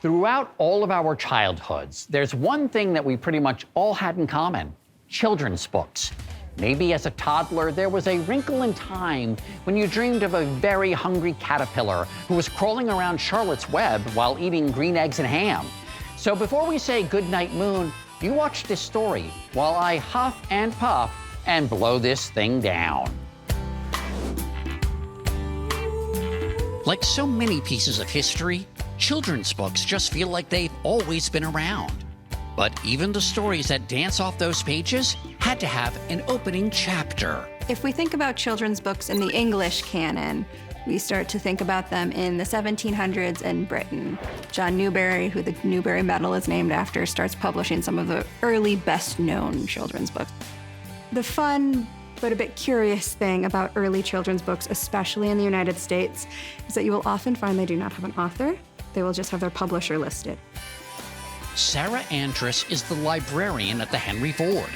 Throughout all of our childhoods, there's one thing that we pretty much all had in common: children's books. Maybe as a toddler, there was a wrinkle in time when you dreamed of a very hungry caterpillar who was crawling around Charlotte's Web while eating green eggs and ham. So before we say goodnight moon, you watch this story while I huff and puff and blow this thing down. Like so many pieces of history, children's books just feel like they've always been around. But even the stories that dance off those pages had to have an opening chapter. If we think about children's books in the English canon, we start to think about them in the 1700s in Britain. John Newbery, who the Newbery Medal is named after, starts publishing some of the early best-known children's books. The fun but a bit curious thing about early children's books, especially in the United States, is that you will often find they do not have an author. They will just have their publisher listed. Sarah Andrus is the librarian at the Henry Ford,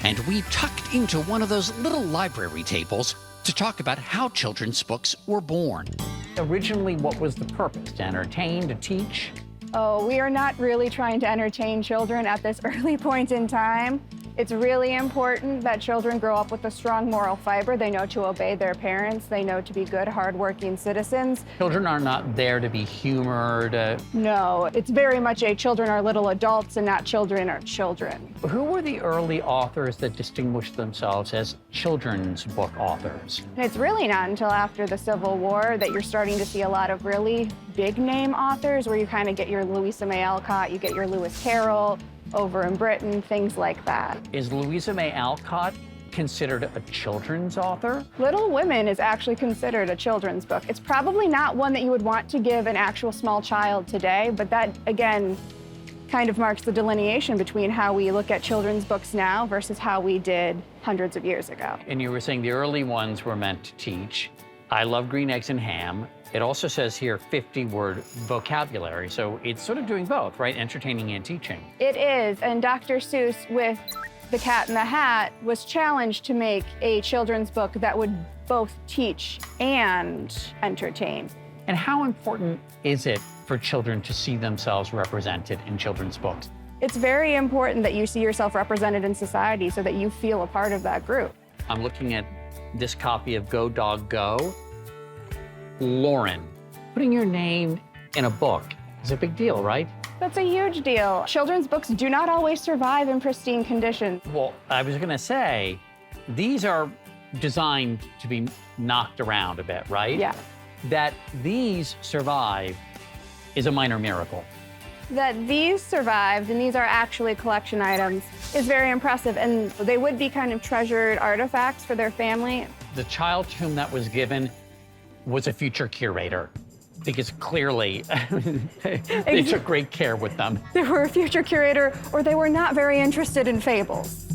and we tucked into one of those little library tables to talk about how children's books were born. Originally, what was the purpose? To entertain, to teach? Oh, we are not really trying to entertain children at this early point in time. It's really important that children grow up with a strong moral fiber. They know to obey their parents. They know to be good, hardworking citizens. Children are not there to be humored. No, it's very much a children are little adults and not children are children. Who were the early authors that distinguished themselves as children's book authors? It's really not until after the Civil War that you're starting to see a lot of really big name authors where you kind of get your Louisa May Alcott, you get your Lewis Carroll over in Britain, things like that. Is Louisa May Alcott considered a children's author? Little Women is actually considered a children's book. It's probably not one that you would want to give an actual small child today, but that, again, kind of marks the delineation between how we look at children's books now versus how we did hundreds of years ago. And you were saying the early ones were meant to teach. I love green eggs and ham. It also says here 50-word vocabulary, so it's sort of doing both, right? Entertaining and teaching. It is, and Dr. Seuss, with The Cat in the Hat, was challenged to make a children's book that would both teach and entertain. And how important is it for children to see themselves represented in children's books? It's very important that you see yourself represented in society so that you feel a part of that group. I'm looking at this copy of Go Dog Go. Lauren, putting your name in a book is a big deal, right? That's a huge deal. Children's books do not always survive in pristine condition. Well, I was gonna say, these are designed to be knocked around a bit, right? Yeah. That these survive is a minor miracle. That these survived, and these are actually collection items, is very impressive, and they would be kind of treasured artifacts for their family. The child to whom that was given was a future curator, because clearly they took great care with them. They were a future curator, or they were not very interested in fables.